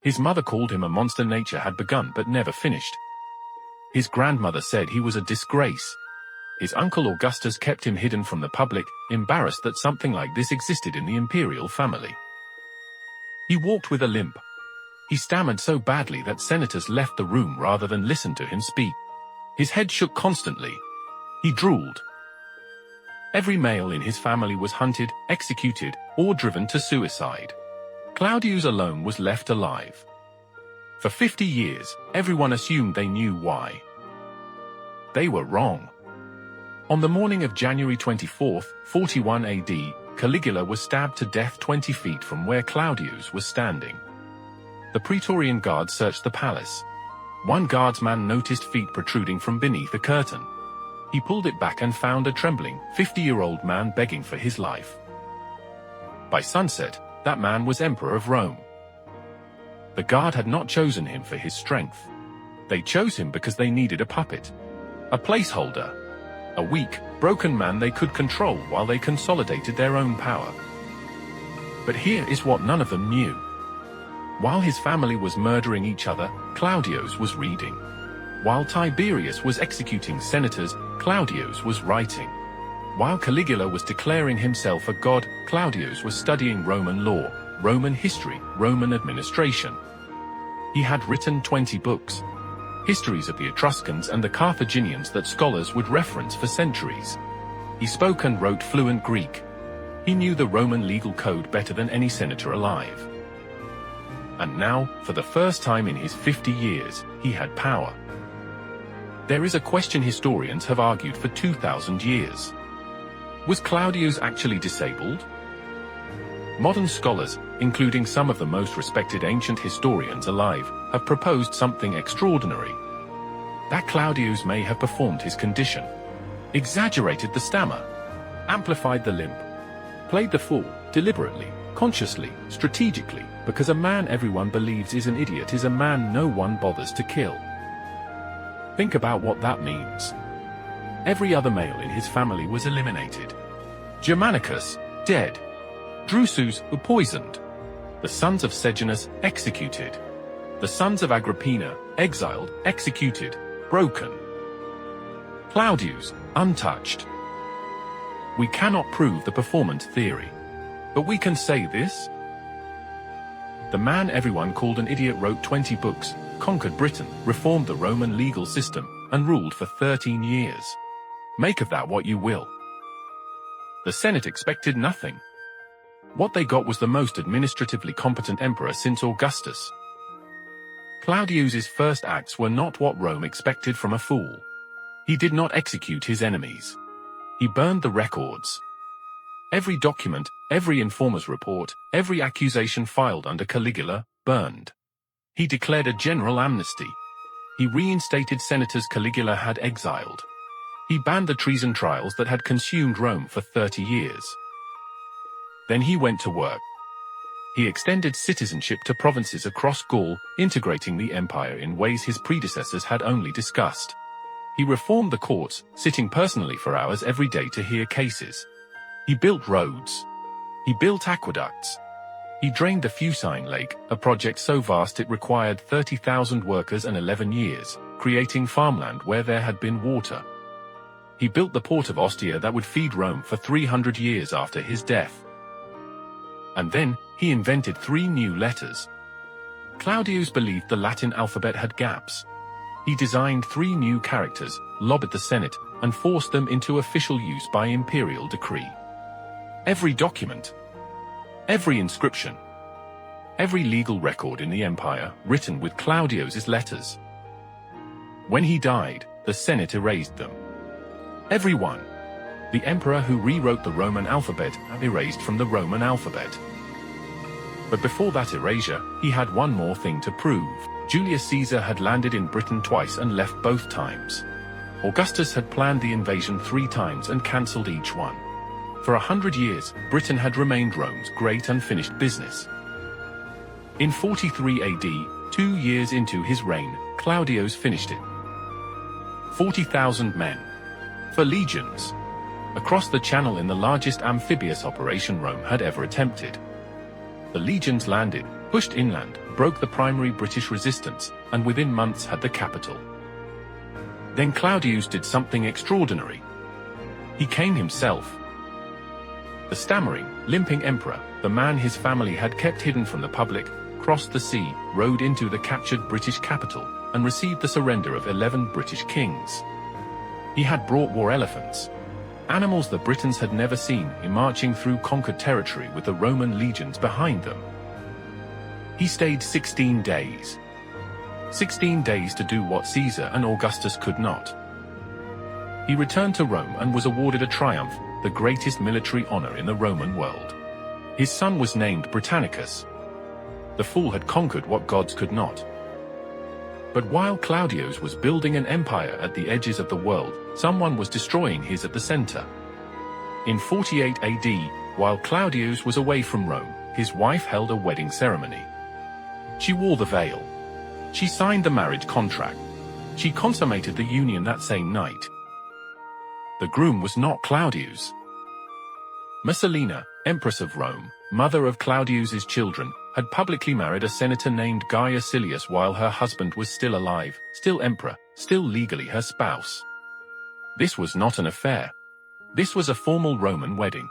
His mother called him a monster. Nature had begun but never finished. His grandmother said he was a disgrace. His uncle Augustus kept him hidden from the public, embarrassed that something like this existed in the imperial family. He walked with a limp. He stammered so badly that senators left the room rather than listen to him speak. His head shook constantly. He drooled. Every male in his family was hunted, executed, or driven to suicide. Claudius alone was left alive. For 50 years, everyone assumed they knew why. They were wrong. On the morning of January 24, 41 AD, Caligula was stabbed to death 20 feet from where Claudius was standing. The Praetorian Guard searched the palace. One guardsman noticed feet protruding from beneath a curtain. He pulled it back and found a trembling, 50-year-old man begging for his life. By sunset, that man was Emperor of Rome. The guard had not chosen him for his strength. They chose him because they needed a puppet. A placeholder. A weak, broken man they could control while they consolidated their own power. But here is what none of them knew. While his family was murdering each other, Claudius was reading. While Tiberius was executing senators, Claudius was writing. While Caligula was declaring himself a god, Claudius was studying Roman law, Roman history, Roman administration. He had written 20 books. Histories of the Etruscans and the Carthaginians that scholars would reference for centuries. He spoke and wrote fluent Greek. He knew the Roman legal code better than any senator alive. And now, for the first time in his 50 years, he had power. There is a question historians have argued for 2,000 years. Was Claudius actually disabled? Modern scholars, including some of the most respected ancient historians alive, have proposed something extraordinary. That Claudius may have performed his condition, exaggerated the stammer, amplified the limp, played the fool, deliberately, consciously, strategically, because a man everyone believes is an idiot is a man no one bothers to kill. Think about what that means. Every other male in his family was eliminated. Germanicus, dead. Drusus, poisoned. The sons of Sejanus, executed. The sons of Agrippina, exiled, executed, broken. Claudius, untouched. We cannot prove the performance theory. But we can say this. The man everyone called an idiot wrote 20 books, conquered Britain, reformed the Roman legal system, and ruled for 13 years. Make of that what you will. The Senate expected nothing. What they got was the most administratively competent emperor since Augustus. Claudius's first acts were not what Rome expected from a fool. He did not execute his enemies. He burned the records. Every document, every informer's report, every accusation filed under Caligula, burned. He declared a general amnesty. He reinstated senators Caligula had exiled. He banned the treason trials that had consumed Rome for 30 years. Then he went to work. He extended citizenship to provinces across Gaul, integrating the empire in ways his predecessors had only discussed. He reformed the courts, sitting personally for hours every day to hear cases. He built roads. He built aqueducts. He drained the Fucine Lake, a project so vast it required 30,000 workers and 11 years, creating farmland where there had been water. He built the port of Ostia that would feed Rome for 300 years after his death. And then, he invented 3 new letters. Claudius believed the Latin alphabet had gaps. He designed 3 new characters, lobbied the Senate, and forced them into official use by imperial decree. Every document, every inscription, every legal record in the empire written with Claudius's letters. When he died, the Senate erased them. Everyone. The emperor who rewrote the Roman alphabet erased from the Roman alphabet. But before that erasure, he had one more thing to prove. Julius Caesar had landed in Britain twice and left both times. Augustus had planned the invasion 3 times and cancelled each one. For 100 years, Britain had remained Rome's great unfinished business. In 43 AD, 2 years into his reign, Claudius finished it. 40,000 men. For legions. Across the channel in the largest amphibious operation Rome had ever attempted. The legions landed, pushed inland, broke the primary British resistance, and within months had the capital. Then Claudius did something extraordinary. He came himself. The stammering, limping emperor, the man his family had kept hidden from the public, crossed the sea, rode into the captured British capital, and received the surrender of 11 British kings. He had brought war elephants, animals the Britons had never seen, marching through conquered territory with the Roman legions behind them. He stayed 16 days. 16 days to do what Caesar and Augustus could not. He returned to Rome and was awarded a triumph, the greatest military honor in the Roman world. His son was named Britannicus. The fool had conquered what gods could not. But while Claudius was building an empire at the edges of the world, someone was destroying his at the center. In 48 AD, while Claudius was away from Rome, his wife held a wedding ceremony. She wore the veil. She signed the marriage contract. She consummated the union that same night. The groom was not Claudius. Messalina, Empress of Rome, mother of Claudius's children, had publicly married a senator named Gaius Silius while her husband was still alive, still emperor, still legally her spouse. This was not an affair. This was a formal Roman wedding.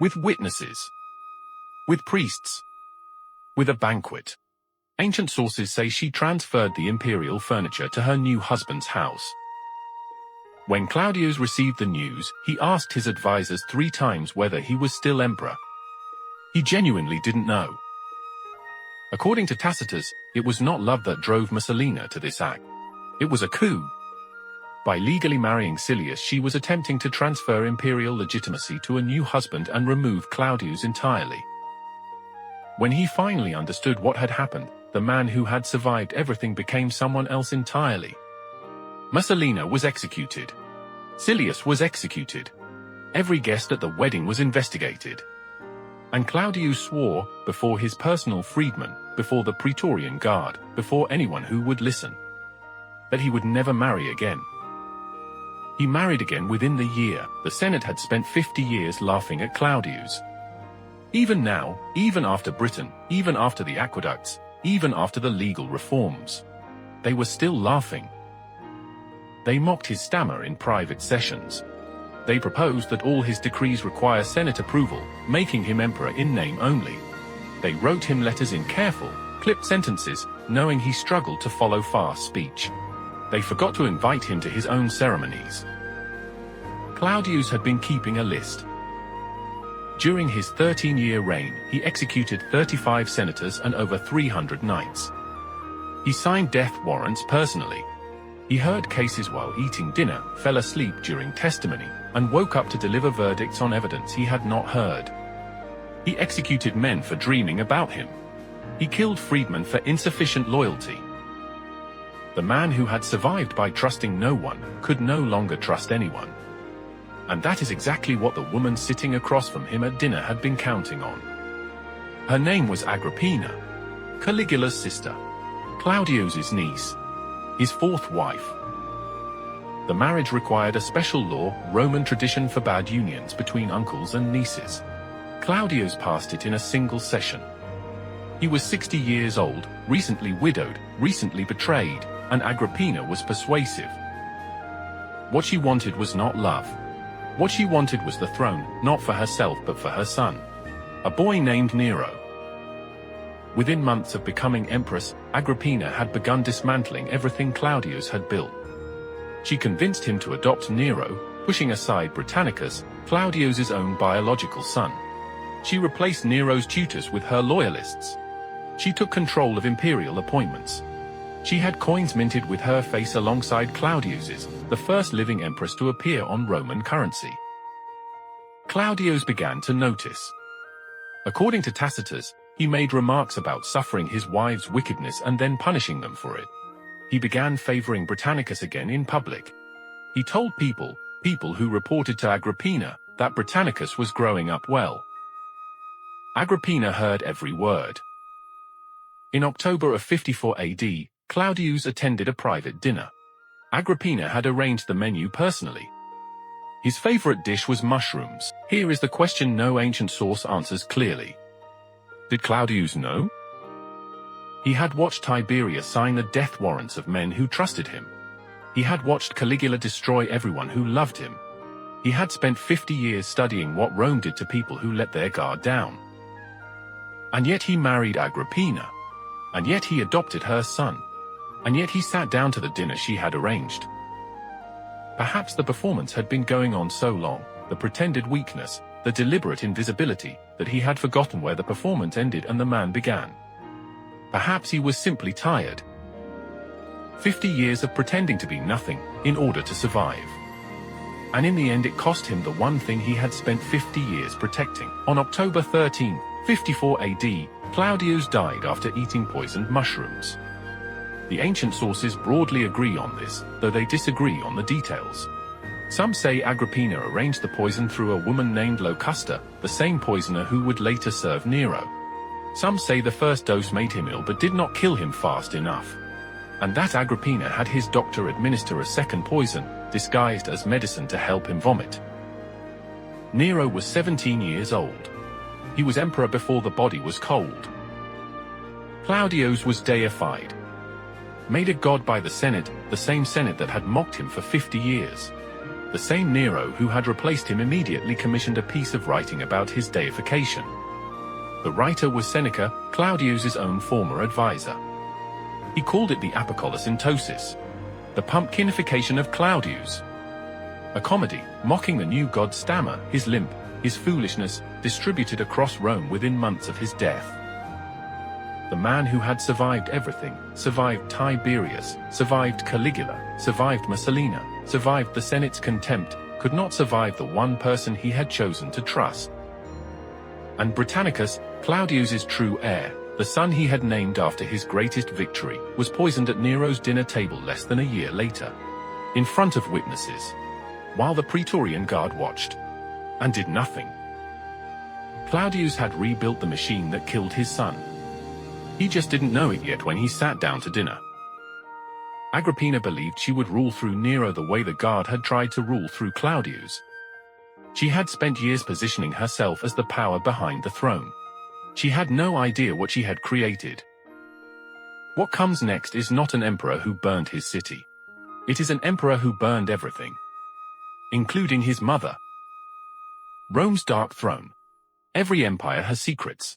With witnesses. With priests. With a banquet. Ancient sources say she transferred the imperial furniture to her new husband's house. When Claudius received the news, he asked his advisors 3 times whether he was still emperor. He genuinely didn't know. According to Tacitus, it was not love that drove Messalina to this act. It was a coup. By legally marrying Silius, she was attempting to transfer imperial legitimacy to a new husband and remove Claudius entirely. When he finally understood what had happened, the man who had survived everything became someone else entirely. Messalina was executed. Silius was executed. Every guest at the wedding was investigated. And Claudius swore, before his personal freedmen, before the Praetorian Guard, before anyone who would listen, that he would never marry again. He married again within the year. The Senate had spent 50 years laughing at Claudius. Even now, even after Britain, even after the aqueducts, even after the legal reforms, they were still laughing. They mocked his stammer in private sessions. They proposed that all his decrees require Senate approval, making him emperor in name only. They wrote him letters in careful, clipped sentences, knowing he struggled to follow fast speech. They forgot to invite him to his own ceremonies. Claudius had been keeping a list. During his 13-year reign, he executed 35 senators and over 300 knights. He signed death warrants personally. He heard cases while eating dinner, fell asleep during testimony, and woke up to deliver verdicts on evidence he had not heard. He executed men for dreaming about him. He killed freedmen for insufficient loyalty. The man who had survived by trusting no one could no longer trust anyone. And that is exactly what the woman sitting across from him at dinner had been counting on. Her name was Agrippina, Caligula's sister, Claudius's niece, his 4th wife. The marriage required a special law, Roman tradition forbade unions between uncles and nieces. Claudius passed it in a single session. He was 60 years old, recently widowed, recently betrayed, and Agrippina was persuasive. What she wanted was not love. What she wanted was the throne, not for herself but for her son, a boy named Nero. Within months of becoming empress, Agrippina had begun dismantling everything Claudius had built. She convinced him to adopt Nero, pushing aside Britannicus, Claudius's own biological son. She replaced Nero's tutors with her loyalists. She took control of imperial appointments. She had coins minted with her face alongside Claudius's, the first living empress to appear on Roman currency. Claudius began to notice. According to Tacitus, he made remarks about suffering his wives' wickedness and then punishing them for it. He began favoring Britannicus again in public. He told people who reported to Agrippina, that Britannicus was growing up well. Agrippina heard every word. In October of 54 AD, Claudius attended a private dinner. Agrippina had arranged the menu personally. His favorite dish was mushrooms. Here is the question no ancient source answers clearly. Did Claudius know? He had watched Tiberius sign the death warrants of men who trusted him. He had watched Caligula destroy everyone who loved him. He had spent 50 years studying what Rome did to people who let their guard down. And yet he married Agrippina. And yet he adopted her son. And yet he sat down to the dinner she had arranged. Perhaps the performance had been going on so long, the pretended weakness, the deliberate invisibility, that he had forgotten where the performance ended and the man began. Perhaps he was simply tired. 50 years of pretending to be nothing, in order to survive. And in the end it cost him the one thing he had spent 50 years protecting. On October 13, 54 AD, Claudius died after eating poisoned mushrooms. The ancient sources broadly agree on this, though they disagree on the details. Some say Agrippina arranged the poison through a woman named Locusta, the same poisoner who would later serve Nero. Some say the first dose made him ill but did not kill him fast enough. And that Agrippina had his doctor administer a second poison, disguised as medicine to help him vomit. Nero was 17 years old. He was emperor before the body was cold. Claudius was deified. Made a god by the Senate, the same Senate that had mocked him for 50 years. The same Nero who had replaced him immediately commissioned a piece of writing about his deification. The writer was Seneca, Claudius's own former advisor. He called it the Apocolus the pumpkinification of Claudius. A comedy, mocking the new god's stammer, his limp, his foolishness, distributed across Rome within months of his death. The man who had survived everything, survived Tiberius, survived Caligula, survived Messalina, survived the Senate's contempt, could not survive the one person he had chosen to trust. And Britannicus, Claudius's true heir, the son he had named after his greatest victory, was poisoned at Nero's dinner table less than a year later, in front of witnesses, while the Praetorian Guard watched and did nothing. Claudius had rebuilt the machine that killed his son. He just didn't know it yet when he sat down to dinner. Agrippina believed she would rule through Nero the way the Guard had tried to rule through Claudius. She had spent years positioning herself as the power behind the throne. She had no idea what she had created. What comes next is not an emperor who burned his city. It is an emperor who burned everything, including his mother. Rome's dark throne. Every empire has secrets.